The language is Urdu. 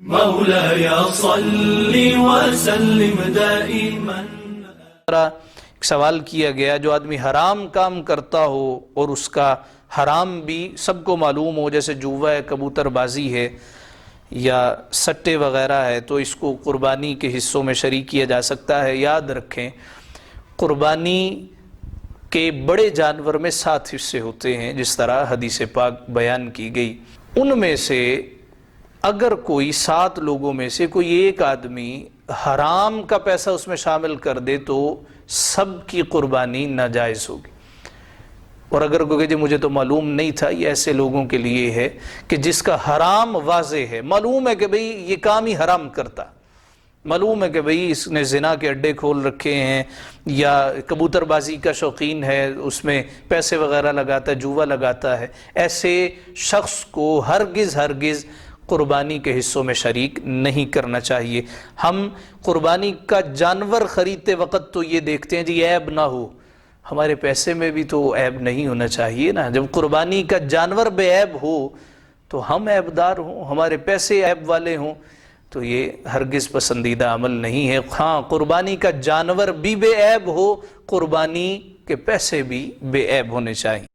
مولاي صل وسلم دائما۔ ایک سوال کیا گیا، جو آدمی حرام کام کرتا ہو اور اس کا حرام بھی سب کو معلوم ہو، جیسے جوا ہے، کبوتر بازی ہے یا سٹے وغیرہ ہے، تو اس کو قربانی کے حصوں میں شریک کیا جا سکتا ہے۔ یاد رکھیں، قربانی کے بڑے جانور میں 7 حصے ہوتے ہیں، جس طرح حدیث پاک بیان کی گئی۔ ان میں سے اگر کوئی 7 لوگوں میں سے کوئی ایک آدمی حرام کا پیسہ اس میں شامل کر دے تو سب کی قربانی ناجائز ہوگی۔ اور اگر کوئی کہ مجھے تو معلوم نہیں تھا، یہ ایسے لوگوں کے لیے ہے کہ جس کا حرام واضح ہے، معلوم ہے کہ بھئی یہ کام ہی حرام کرتا، معلوم ہے کہ بھئی اس نے زنا کے اڈے کھول رکھے ہیں یا کبوتر بازی کا شوقین ہے، اس میں پیسے وغیرہ لگاتا ہے، جوا لگاتا ہے، ایسے شخص کو ہرگز قربانی کے حصوں میں شریک نہیں کرنا چاہیے۔ ہم قربانی کا جانور خریدتے وقت تو یہ دیکھتے ہیں جی عیب نہ ہو، ہمارے پیسے میں بھی تو عیب نہیں ہونا چاہیے نا۔ جب قربانی کا جانور بے عیب ہو تو ہم عیب دار ہوں، ہمارے پیسے عیب والے ہوں، تو یہ ہرگز پسندیدہ عمل نہیں ہے۔ ہاں، قربانی کا جانور بھی بے عیب ہو، قربانی کے پیسے بھی بے عیب ہونے چاہیے۔